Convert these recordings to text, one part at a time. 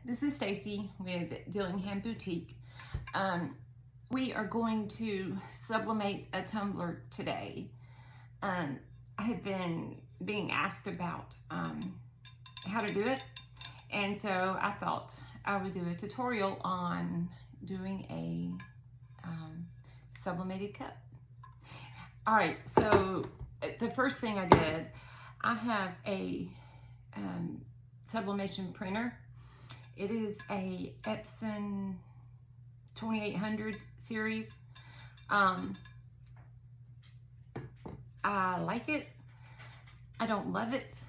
This is Stacy with Dillingham Boutique. We are going to sublimate a tumbler today. I had been being asked about how to do it, and so I thought I would do a tutorial on doing a sublimated cup. All right, so the first thing I did, I have a sublimation printer. It is a Epson 2800 series. I like it. I don't love it,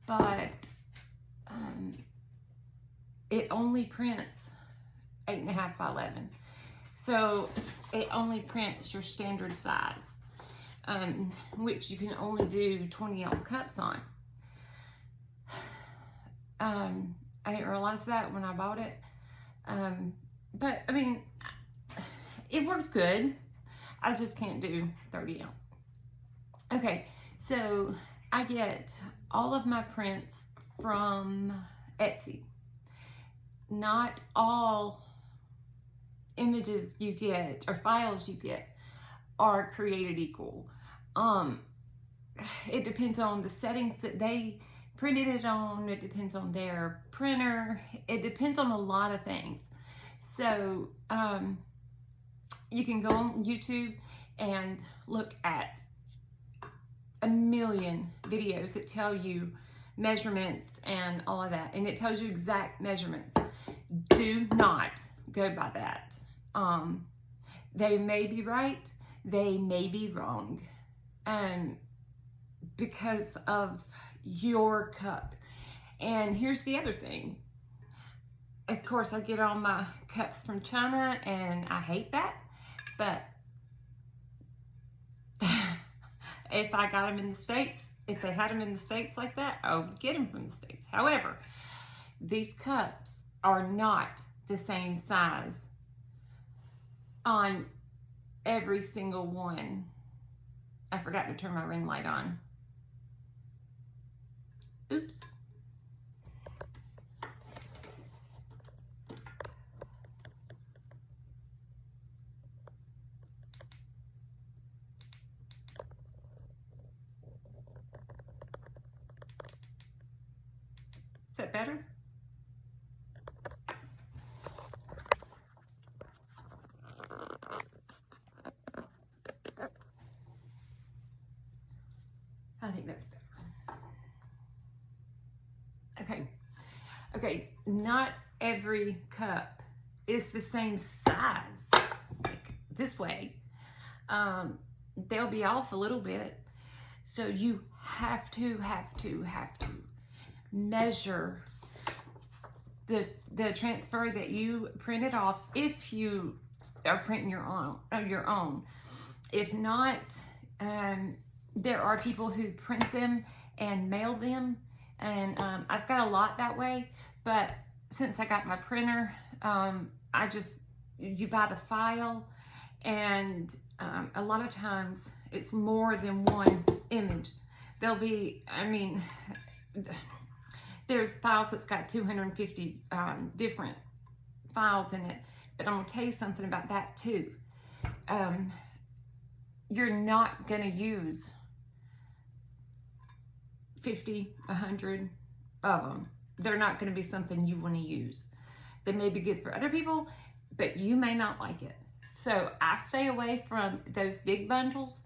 but it only prints 8.5 by 11. So it only prints your standard size, which you can only do 20 ounce cups on. I didn't realize that when I bought it. But I mean, it works good. I just can't do 30 ounce. Okay, so I get all of my prints from Etsy. Not all images you get or files you get are created equal. It depends on the settings that they printed it on. It depends on their printer. It depends on a lot of things. So you can go on YouTube and look at a million videos that tell you measurements and all of that, and it tells you exact measurements. Do not go by that. They may be right, they may be wrong, because of your cup. And here's the other thing. Of course, I get all my cups from China, and I hate that, but if I got them in the States, if they had them in the States like that, I would get them from the States. However, these cups are not the same size on every single one. I forgot to turn my ring light on. Oops. Is that better? I think that's better. Okay, not every cup is the same size, like this way. They'll be off a little bit. So you have to measure the transfer that you printed off if you are printing your own. If not, there are people who print them and mail them, and I've got a lot that way. But since I got my printer, you buy the file, and a lot of times it's more than one image. There'll be, I mean, there's files that's got 250 different files in it, but I'm gonna tell you something about that too. You're not gonna use 50, 100 of them. They're not gonna be something you wanna use. They may be good for other people, but you may not like it. So I stay away from those big bundles.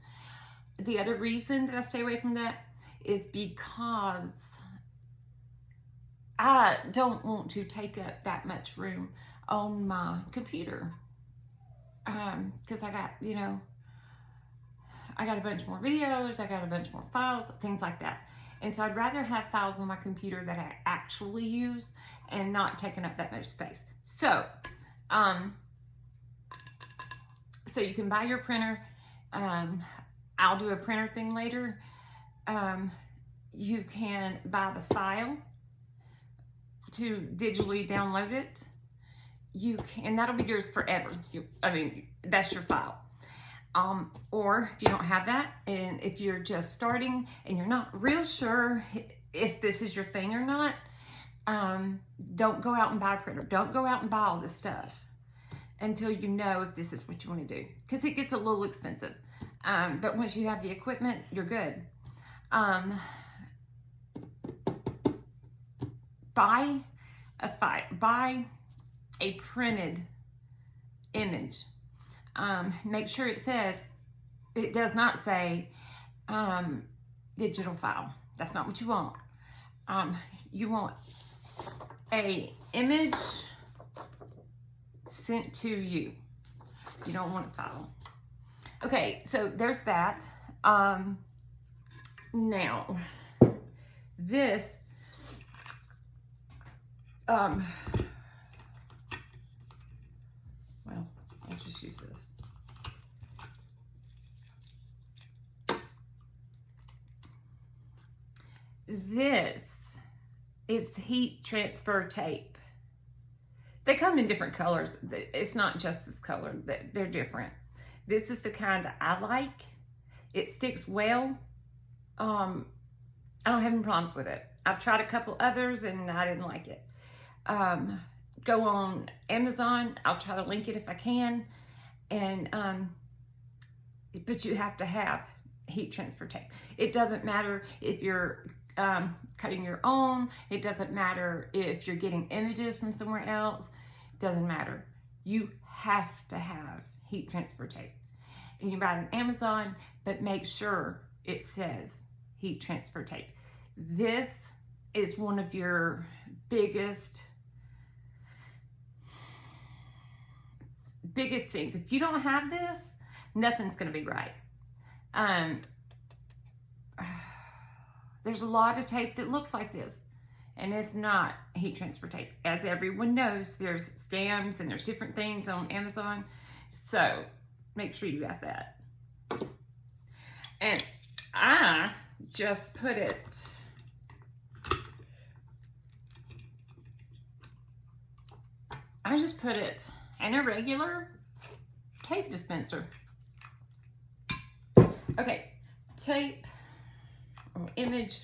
The other reason that I stay away from that is because I don't want to take up that much room on my computer. Because I got, I got a bunch more videos, I got a bunch more files, things like that. And so I'd rather have files on my computer that I actually use and not taking up that much space. So, so you can buy your printer. I'll do a printer thing later. You can buy the file to digitally download it. You can, and that'll be yours forever. That's your file. Or if you don't have that, and if you're just starting and you're not real sure if this is your thing or not. Don't go out and buy a printer. Don't go out and buy all this stuff until you know if this is what you want to do, because it gets a little expensive. But once you have the equipment, you're good. Buy a printed image. Make sure it does not say digital file. That's not what you want. You want a image sent to you. You don't want a file. Okay, so there's that. Now, this, well, I'll just use this. This is heat transfer tape. They come in different colors. It's not just this color, they're different. This is the kind that I like. It sticks well. I don't have any problems with it. I've tried a couple others and I didn't like it. Go on Amazon. I'll try to link it if I can. And but you have to have heat transfer tape. It doesn't matter if you're cutting your own. It doesn't matter if you're getting images from somewhere else. It doesn't matter. You have to have heat transfer tape. And you buy it on Amazon, but make sure it says heat transfer tape. This is one of your biggest things. If you don't have this, nothing's going to be right. There's a lot of tape that looks like this, and it's not heat transfer tape. As everyone knows, there's scams and there's different things on Amazon. So make sure you got that. And I just put it in a regular tape dispenser. Okay, tape, image,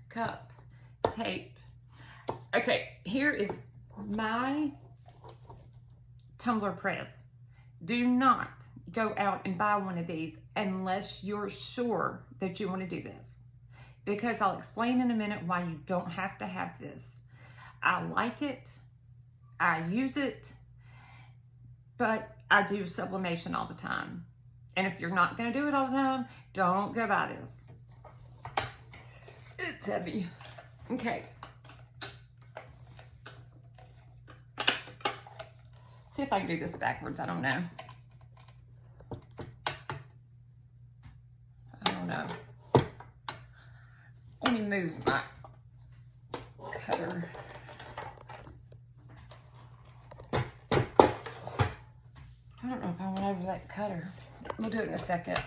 cup, tape. Okay, here is my tumbler press. Do not go out and buy one of these unless you're sure that you want to do this, because I'll explain in a minute why you don't have to have this. I like it, I use it, but I do sublimation all the time. And if you're not going to do it all the time, don't go buy this. It's heavy. Okay. See if I can do this backwards. I don't know. Let me move my cutter. I don't know if I went over that cutter. We'll do it in a second.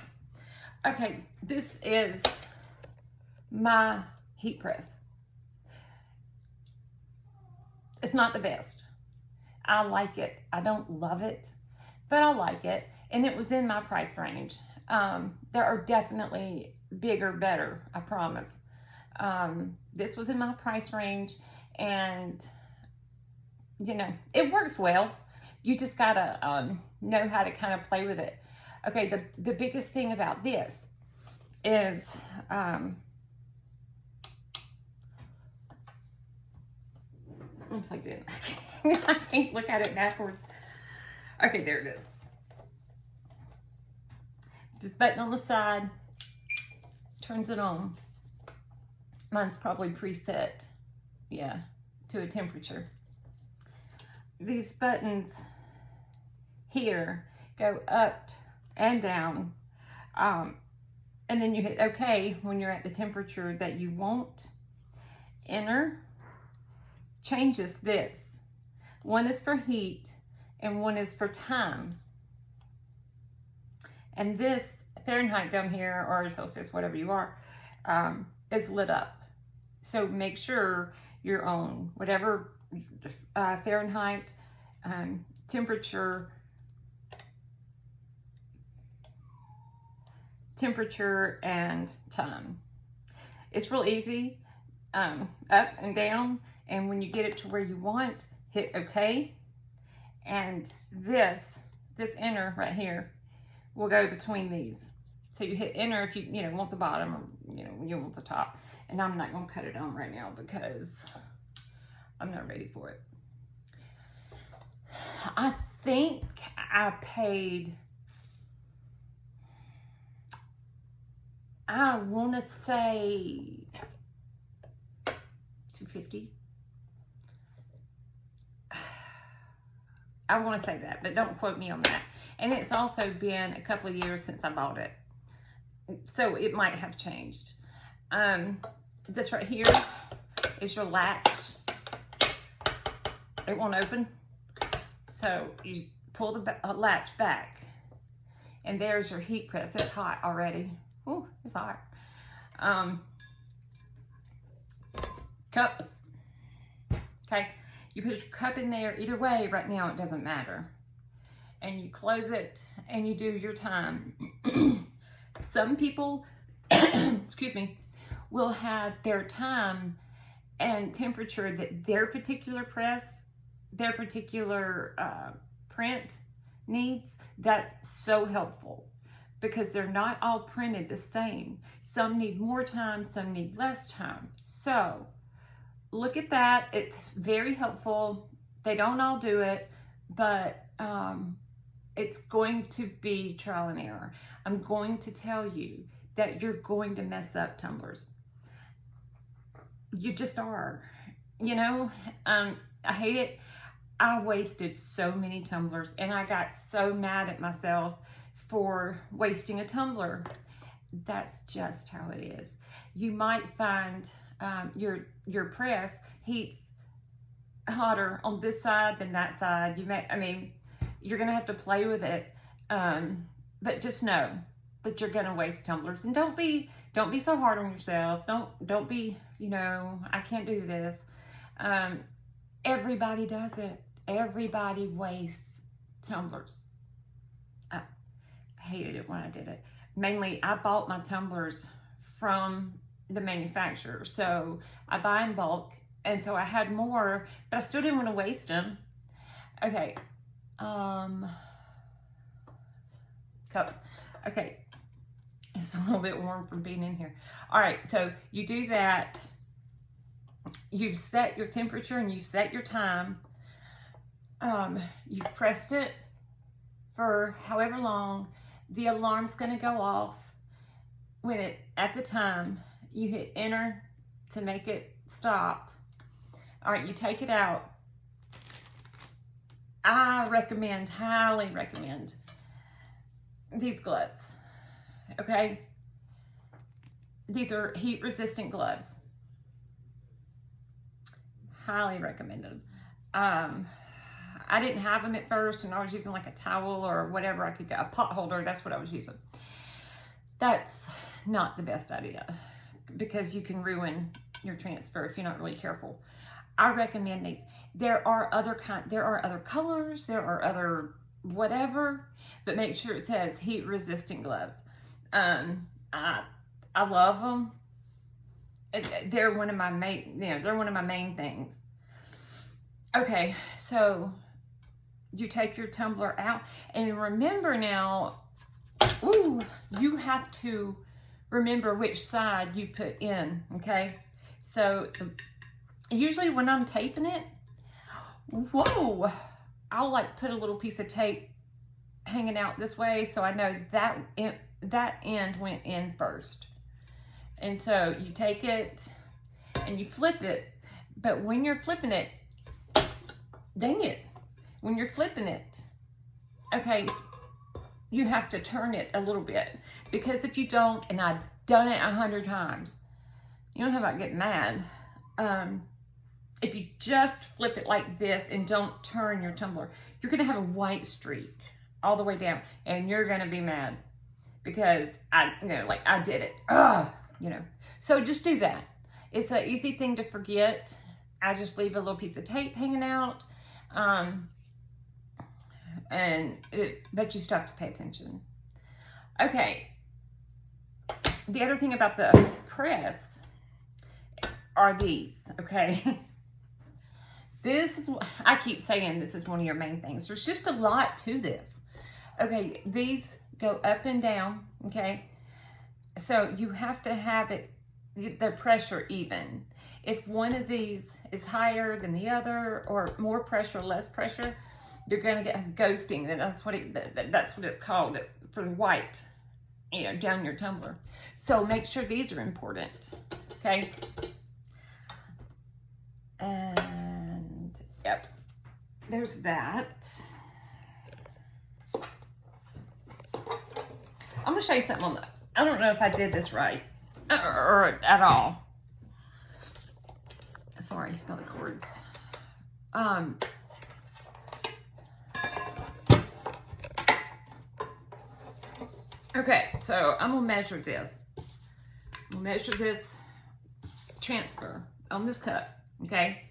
Okay, this is my heat press. It's not the best. I like it. I don't love it, but I like it. And it was in my price range. There are definitely bigger, better, I promise. This was in my price range, and you know, it works well. You just gotta know how to kind of play with it. Okay, the biggest thing about this is if I didn't, I can't look at it backwards. Okay, there it is. Just button on the side, turns it on. Mine's probably preset, yeah, to a temperature. These buttons here go up and down, and then you hit OK when you're at the temperature that you want. Enter changes this. One is for heat and one is for time. And this Fahrenheit down here, or Celsius, whatever you are, is lit up. So make sure you're on whatever Fahrenheit, temperature, and time. It's real easy. up and down. And when you get it to where you want, hit OK. And this enter right here will go between these. So you hit enter if you want the bottom, or you want the top. And I'm not going to cut it on right now because I'm not ready for it. I think I paid, I want to say $250. I want to say that, but don't quote me on that. And it's also been a couple of years since I bought it, so it might have changed. This right here is your latch. It won't open, so you pull the latch back, and there's your heat press. It's hot already. Ooh, it's hot. Cup. Okay, you put your cup in there. Either way, right now it doesn't matter. And you close it and you do your time. Some people, excuse me, will have their time and temperature that their particular press, their particular print needs. That's so helpful because they're not all printed the same. Some need more time, some need less time. So look at that. It's very helpful. They don't all do it, but it's going to be trial and error. I'm going to tell you that you're going to mess up tumblers. You just are. I hate it. I wasted so many tumblers, and I got so mad at myself for wasting a tumbler. That's just how it is. You might find your press heats hotter on this side than that side. You're gonna have to play with it, but just know that you're gonna waste tumblers. And don't be so hard on yourself. Don't be, I can't do this. Everybody does it. Everybody wastes tumblers. I hated it when I did it. Mainly, I bought my tumblers from the manufacturer, so I buy in bulk, and so I had more, but I still didn't want to waste them. Okay. Cup. Okay, it's a little bit warm from being in here. All right, so you do that. You've set your temperature and you've set your time. You've pressed it for however long. The alarm's going to go off when at the time you hit enter to make it stop. All right, you take it out. I highly recommend these gloves, okay? These are heat resistant gloves. Highly recommended. I didn't have them at first, and I was using like a towel or whatever I could get, a pot holder. That's what I was using. That's not the best idea because you can ruin your transfer if you're not really careful. I recommend these. There are other colors, there are other whatever, but make sure it says heat resistant gloves. I love them. They're one of my main things. Okay, so you take your tumbler out, and remember now, you have to remember which side you put in, okay? So usually when I'm taping it, I'll like put a little piece of tape hanging out this way so I know that end went in first. And so you take it and you flip it, but when you're flipping it, dang it, when you're flipping it, okay, you have to turn it a little bit, because if you don't, and I've done it 100 times, you don't have about getting mad. If you just flip it like this and don't turn your tumbler, you're gonna have a white streak all the way down, and you're gonna be mad because I did it. So just do that. It's an easy thing to forget. I just leave a little piece of tape hanging out, but you still have to pay attention. Okay. The other thing about the press, are these, okay? This is, I keep saying this is one of your main things. There's just a lot to this. Okay, these go up and down, okay? So you have to have it, the pressure even. If one of these is higher than the other, or more pressure, less pressure, you're gonna get ghosting. And that's what it's called. It's for white, you know, down your tumbler. So make sure these are important, okay? And yep, there's that. I'm gonna show you something on the, I don't know if I did this right or at all. Sorry about the cords. Okay, so I'm gonna measure this. We'll measure this transfer on this cup, okay?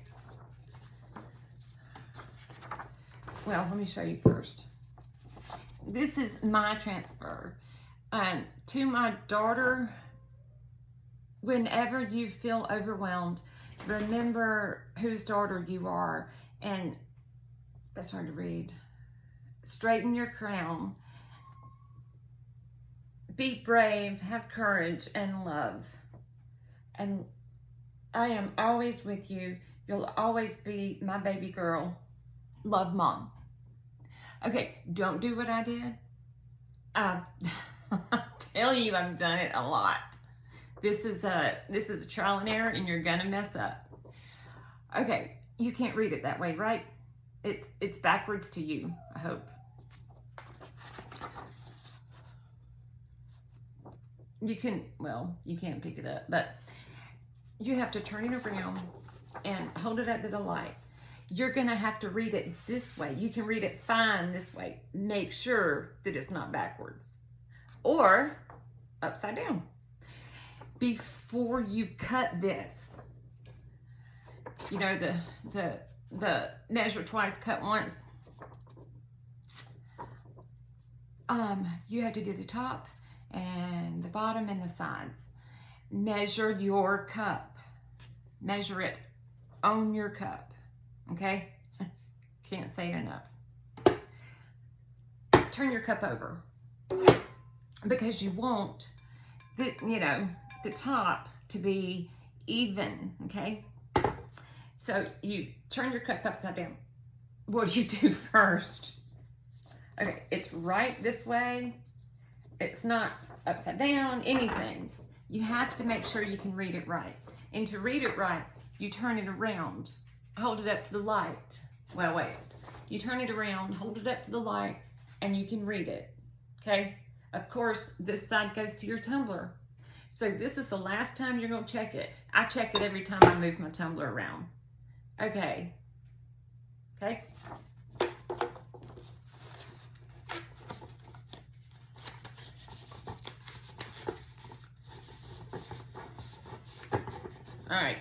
Well, let me show you first. This is my transfer. To my daughter, whenever you feel overwhelmed, remember whose daughter you are, and that's hard to read. Straighten your crown. Be brave, have courage, and love. And I am always with you. You'll always be my baby girl. Love, Mom. Okay, don't do what I did. I tell you, I've done it a lot. This is a trial and error, and you're gonna mess up. Okay, you can't read it that way, right? It's backwards to you, I hope. You can, well, you can't pick it up, but you have to turn it around and hold it up to the light. You're gonna have to read it this way. You can read it fine this way. Make sure that it's not backwards or upside down. Before you cut this, you know, the measure twice, cut once. You have to do the top and the bottom and the sides. Measure your cup. Measure it on your cup, okay? Can't say it enough. Turn your cup over, because you want the, you know, the top to be even, okay? So you turn your cup upside down. What do you do first? Okay, it's right this way. It's not upside down, anything. You have to make sure you can read it right. And to read it right, you turn it around, hold it up to the light. Well, wait. You turn it around, hold it up to the light, and you can read it, okay? Of course, this side goes to your tumbler. So this is the last time you're gonna check it. I check it every time I move my tumbler around. Okay. Okay? All right,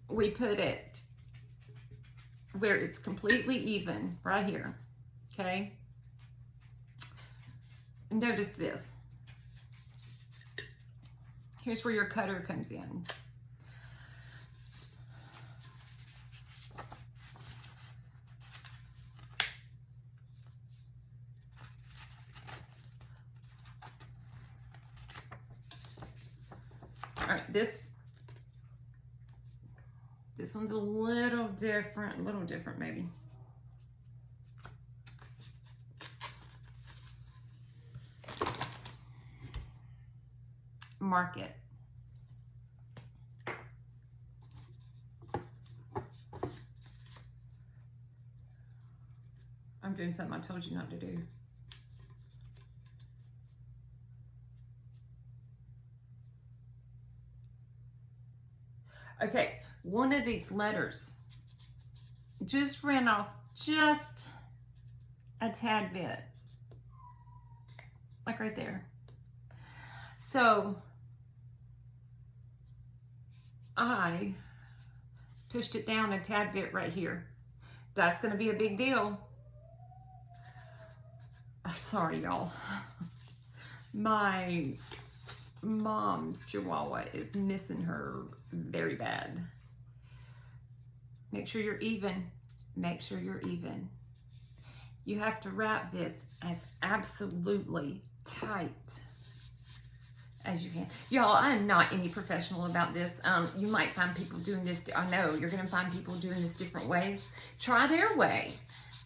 we put it where it's completely even, right here, okay? And notice this. Here's where your cutter comes in. All right, this one's a little different maybe. Mark it. I'm doing something I told you not to do. Okay, one of these letters just ran off just a tad bit, like right there. So I pushed it down a tad bit right here. That's gonna be a big deal. I'm sorry, y'all. My mom's Chihuahua is missing her very bad. Make sure you're even. Make sure you're even. You have to wrap this as absolutely tight as you can. Y'all, I am not any professional about this. You might find people doing this. I know you're going to find people doing this different ways. Try their way.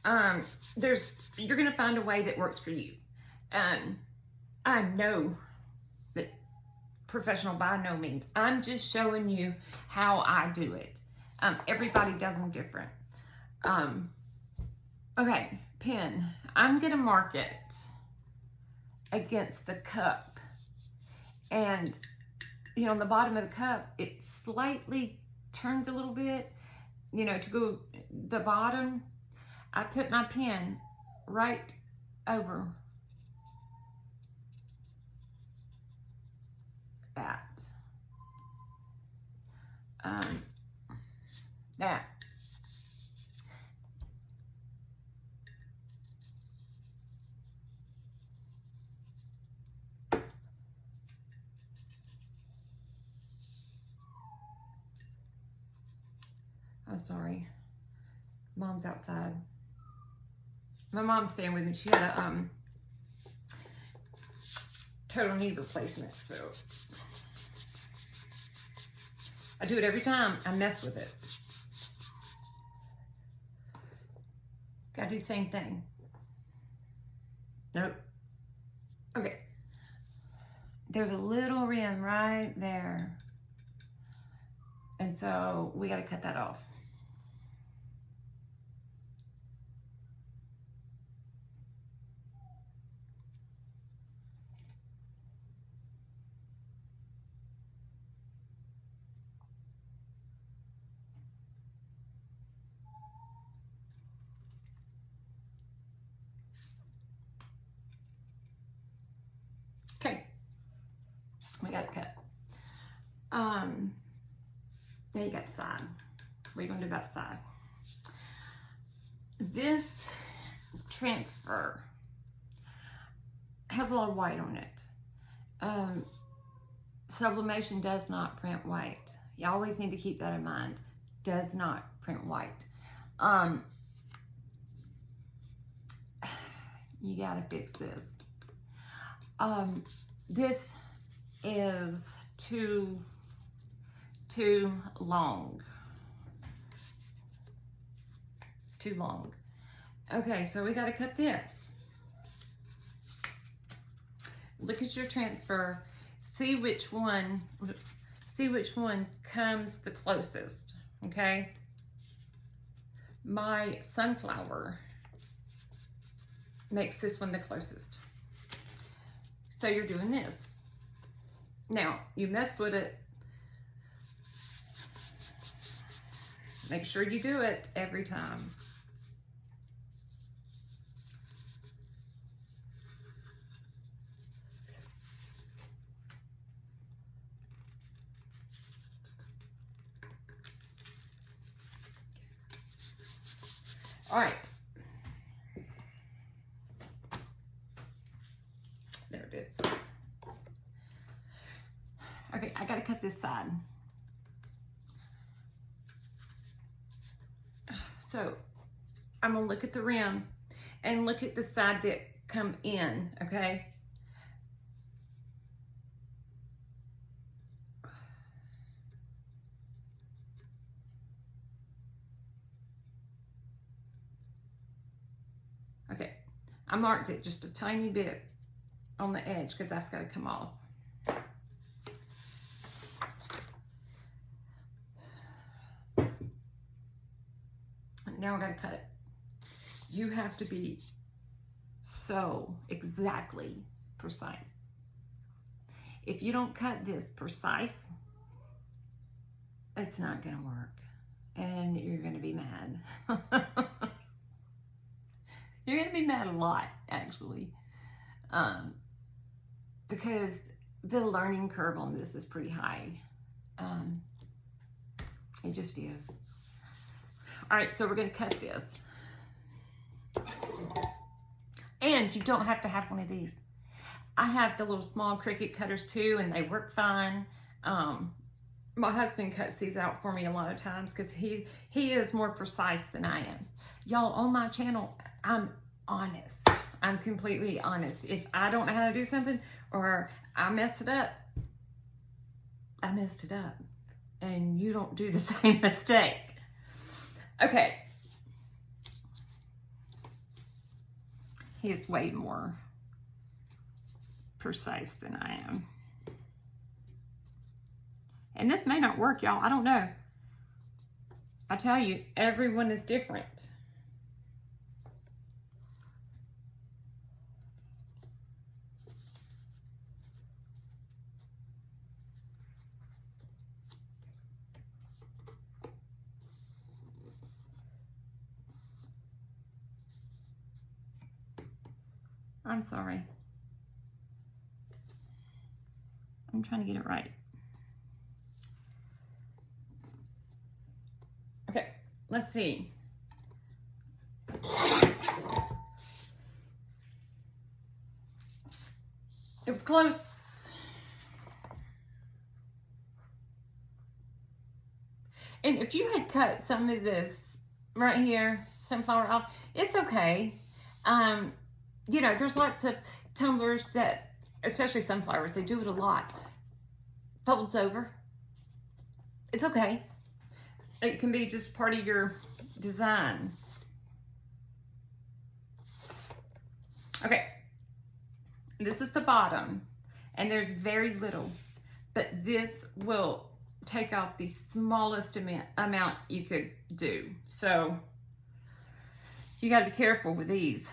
You're going to find a way that works for you. I know that professional by no means. I'm just showing you how I do it. Everybody does them different. Okay, pin. I'm going to mark it against the cup. And, you know, on the bottom of the cup, it slightly turns a little bit, you know, to go the bottom. I put my pin right over that. That. Oh, sorry. Mom's outside. My mom's staying with me. She had a total knee replacement, so I do it every time I mess with it. Gotta do the same thing. Nope. Okay. There's a little rim right there. And so we gotta cut that off. Okay, we got it cut. Now you got the side. What are you gonna do about the side? This transfer has a lot of white on it. Sublimation does not print white. You always need to keep that in mind. Does not print white. You gotta fix this. This is too long. It's too long. Okay, so we gotta cut this. Look at your transfer. See which one comes the closest, okay? My sunflower makes this one the closest. So you're doing this. Now, you messed with it. Make sure you do it every time. All right. There it is. Okay, I gotta cut this side. So I'm gonna look at the rim and look at the side that come in, okay? Okay, I marked it just a tiny bit on the edge because that's gotta come off. Now I gotta cut it. You have to be so exactly precise. If you don't cut this precise, it's not gonna work. And you're gonna be mad. You're gonna be mad a lot, actually. Because the learning curve on this is pretty high. It just is. All right, so we're gonna cut this. And you don't have to have one of these. I have the little small Cricut cutters too, and they work fine. My husband cuts these out for me a lot of times because he is more precise than I am. Y'all, on my channel, I'm honest. I'm completely honest. If I don't know how to do something or I mess it up, I messed it up. And you don't do the same mistake. Okay. He's way more precise than I am. And this may not work, y'all. I don't know. I tell you, everyone is different. I'm sorry. I'm trying to get it right. Okay, let's see. It was close. And if you had cut some of this right here, sunflower off, it's okay. You know, there's lots of tumblers that, especially sunflowers, they do it a lot. Folds over. It's okay. It can be just part of your design. Okay. This is the bottom, and there's very little, but this will take off the smallest amount you could do. So you got to be careful with these.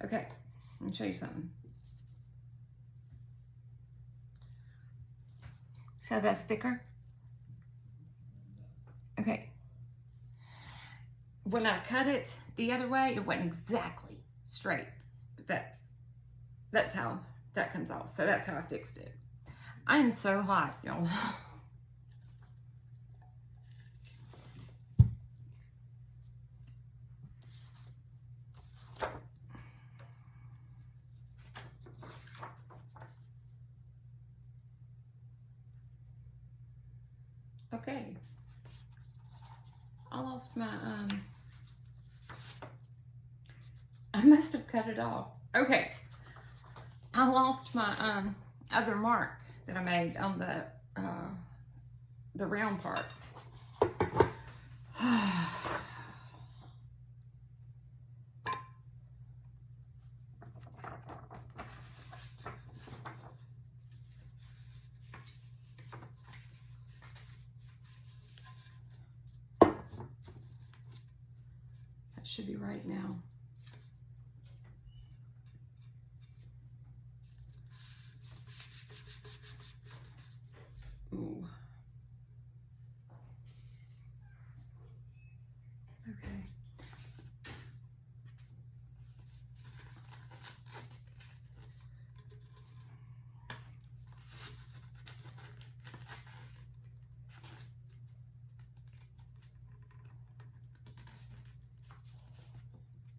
Okay, let me show you something. So that's thicker. Okay. When I cut it the other way, it wasn't exactly straight, but that's how that comes off. So that's how I fixed it. I am so hot, y'all. Okay. I lost my, I must have cut it off. Okay. I lost my, other mark that I made on the round part. Should be right now. Ooh. Okay.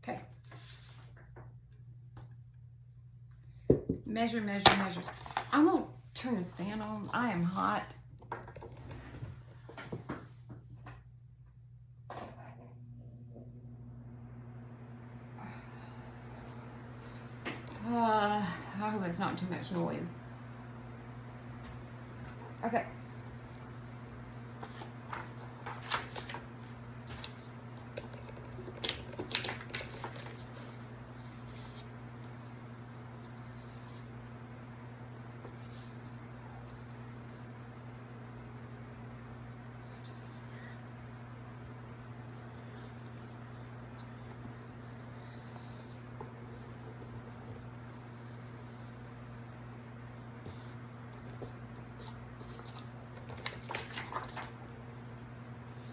Okay. Measure, measure, measure. I'm gonna turn this fan on. I am hot. I hope it's not too much noise. Okay.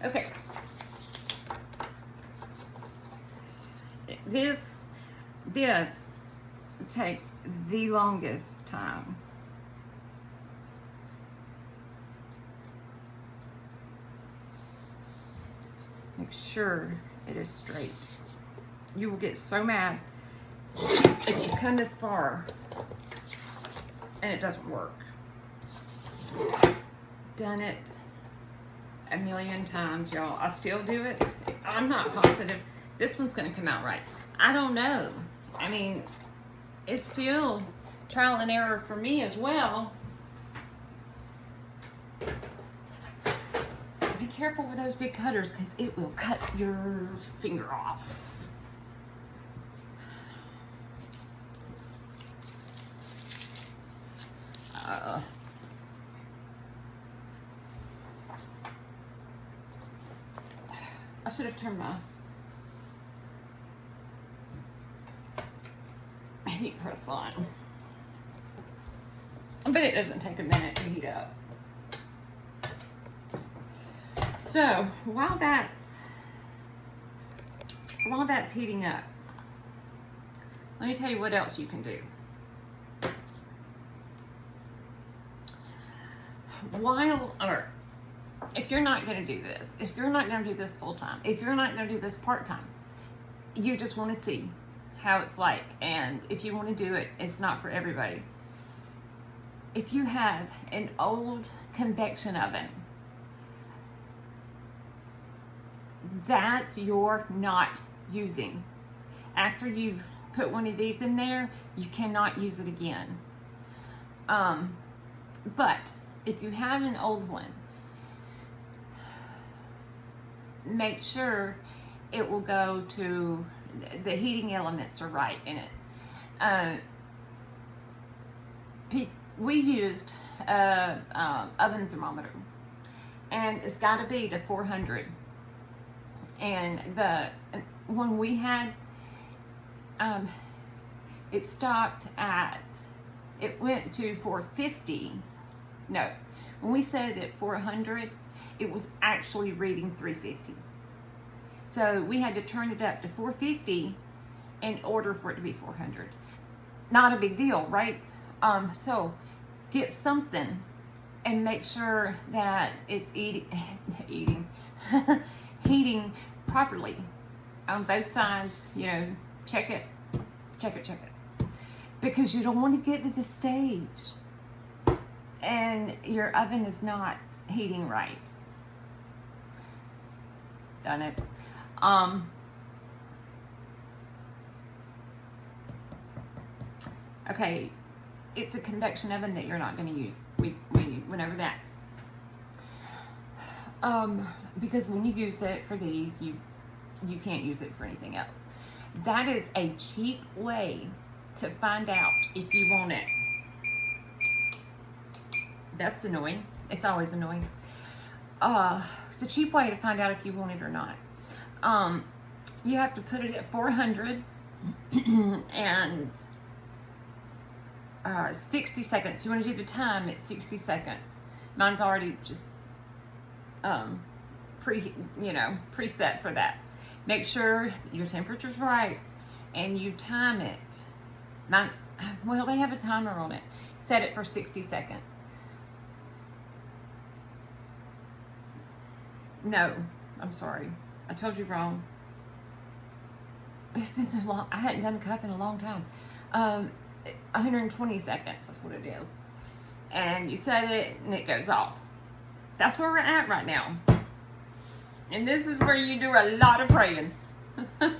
Okay. This takes the longest time. Make sure it is straight. You will get so mad if you come this far and it doesn't work. Done it a million times, y'all. I still do it. I'm not positive this one's gonna come out right. I don't know. I mean, it's still trial and error for me as well. Be careful with those big cutters because it will cut your finger off. I should have turned my heat press on. But it doesn't take a minute to heat up. So while that's heating up, let me tell you what else you can do. If you're not going to do this, if you're not going to do this full time, if you're not going to do this part time, you just want to see how it's like, and if you want to do it, it's not for everybody. If you have an old convection oven that you're not using, after you've put one of these in there, you cannot use it again. But if you have an old one, make sure it will go to the heating elements are right in it. We used oven thermometer, and it's got to be to 400. And the one we had, it stopped at, it went to 450. No, when we set it at 400, it was actually reading 350. So we had to turn it up to 450 in order for it to be 400. Not a big deal, right? So get something and make sure that it's heating properly on both sides. You know, check it, because you don't want to get to the stage and your oven is not heating right. Done it. Okay, it's a convection oven that you're not going to use. We went over that. Because when you use it for these, you can't use it for anything else. That is a cheap way to find out if you want it. That's annoying. It's always annoying. It's a cheap way to find out if you want it or not. You have to put it at 400 and 60 seconds. You want to do the time at 60 seconds. Mine's already just preset for that. Make sure your temperature's right and you time it. Well, they have a timer on it. Set it for 60 seconds. No, I'm sorry. I told you wrong. It's been so long. I hadn't done a cup in a long time. 120 seconds, that's what it is. And you set it and it goes off. That's where we're at right now. And this is where you do a lot of praying. No,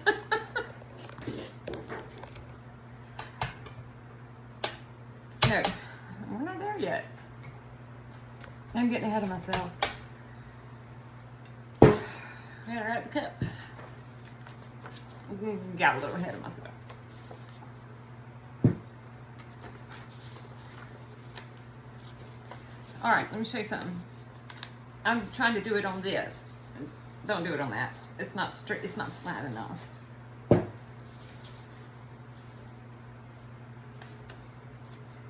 we're not there yet. I'm getting ahead of myself. Yeah, right at the cup. Got a little ahead of myself. All right, let me show you something. I'm trying to do it on this. Don't do it on that. It's not straight. It's not flat enough.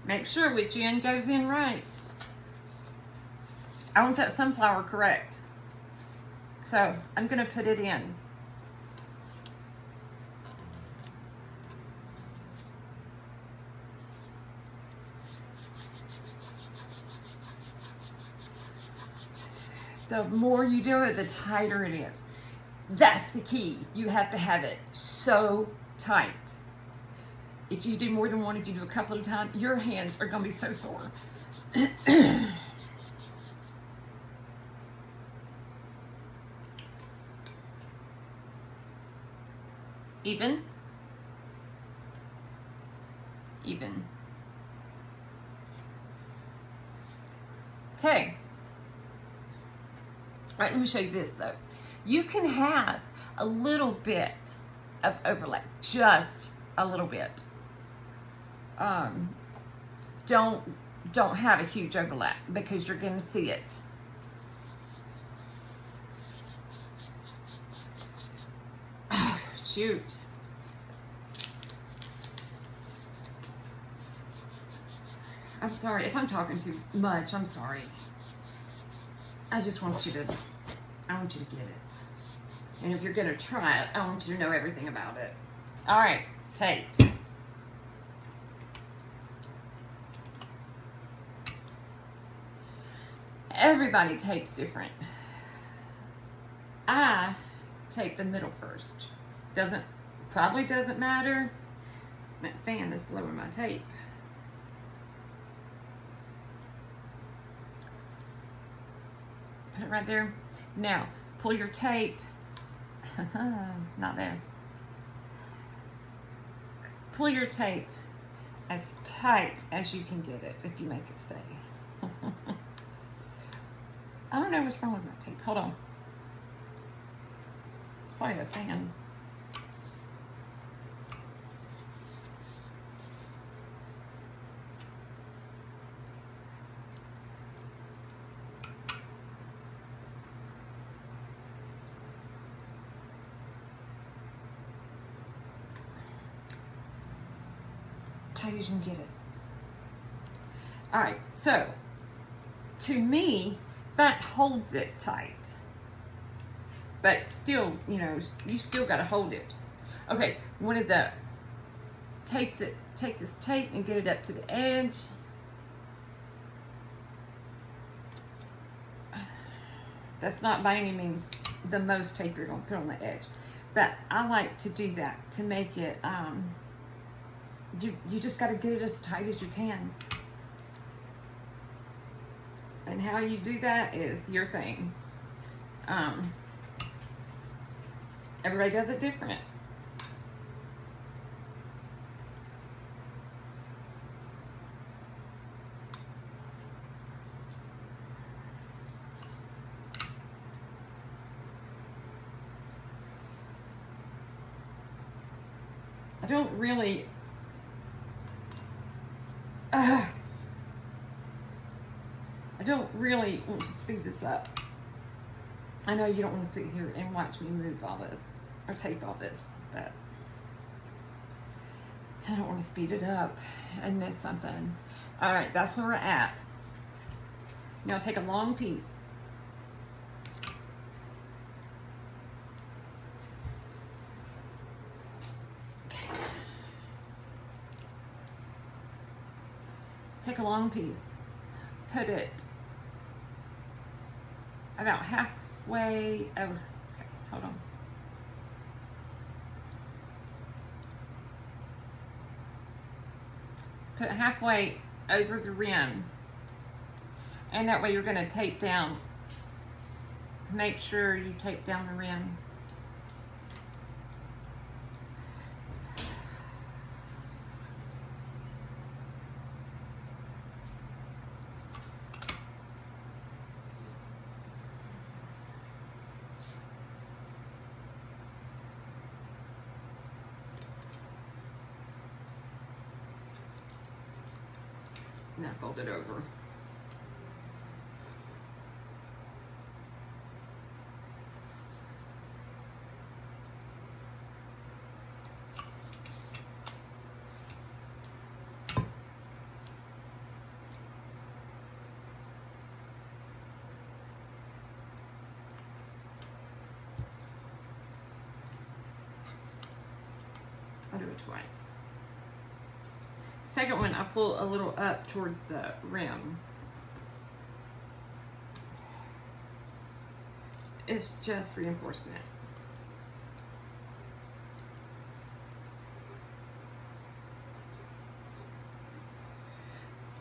Make sure which end goes in right. I want that sunflower correct. So I'm gonna put it in. The more you do it, the tighter it is. That's the key. You have to have it so tight. If you do more than one, if you do a couple of times, your hands are gonna be so sore. Even. Even. Okay. All right, let me show you this though. You can have a little bit of overlap, just a little bit. Don't have a huge overlap because you're going to see it. Oh, shoot. I'm sorry if I'm talking too much. I'm sorry. I just want you to get it. And if you're gonna try it, I want you to know everything about it. All right, tape. Everybody tapes different. I tape the middle first. Probably doesn't matter. That fan is blowing my tape. Put it right there. Now, pull your tape. Not there. Pull your tape as tight as you can get it if you make it stay. I don't know what's wrong with my tape. Hold on. It's probably a fan. Tight as you can get it. All right, so to me, that holds it tight. But still, you know, you still got to hold it. Okay, wanted to take this tape and get it up to the edge. That's not by any means the most tape you're going to put on the edge. But I like to do that to make it, you just got to get it as tight as you can. And how you do that is your thing. Everybody does it different. I don't really want to speed this up. I know you don't want to sit here and watch me move all this or tape all this, but I don't want to speed it up and miss something. All right, that's where we're at. Now take a long piece. Take a long piece, put it about halfway over. Okay, hold on. Put it halfway over the rim, and that way you're going to tape down. Make sure you tape down the rim. Now fold it over. I do it twice. Second one, I pull a little up towards the rim. It's just reinforcement.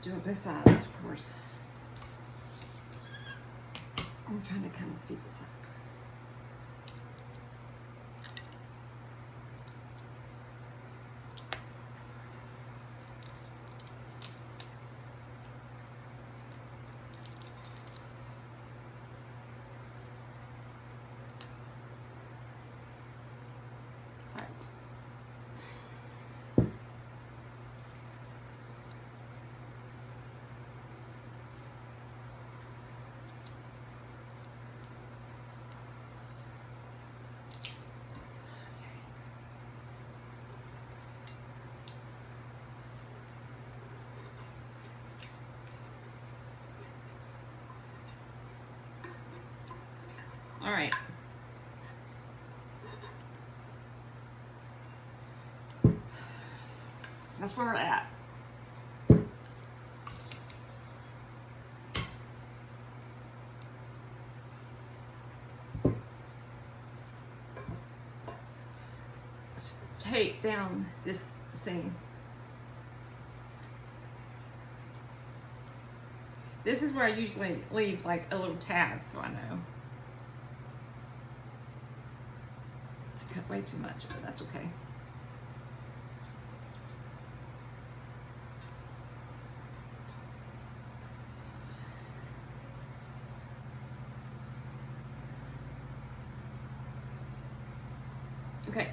Do it both sides, of course. I'm trying to kind of speed this up. All right. That's where we're at. Let's tape down this seam. This is where I usually leave like a little tab, so I know. I cut way too much, but that's okay. Okay.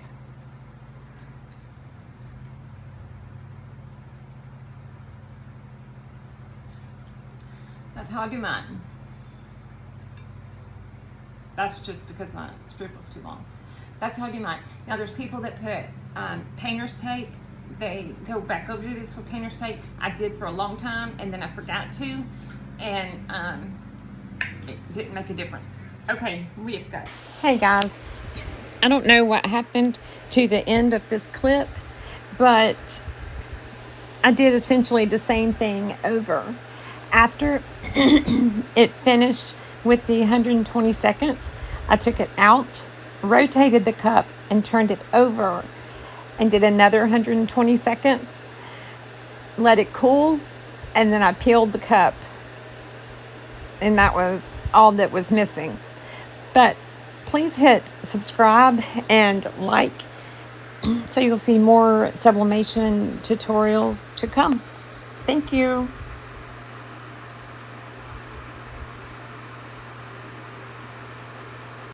That's how I do mine. That's just because my strip was too long. That's how I do mine. Now there's people that put painter's tape. They go back over this with painter's tape. I did for a long time and then I forgot to, and it didn't make a difference. Okay, we have got. Hey guys, I don't know what happened to the end of this clip, but I did essentially the same thing over. After it finished with the 120 seconds, I took it out, rotated the cup, and turned it over, and did another 120 seconds, let it cool, and then I peeled the cup. And that was all that was missing. But please hit subscribe and like, so you'll see more sublimation tutorials to come. Thank you.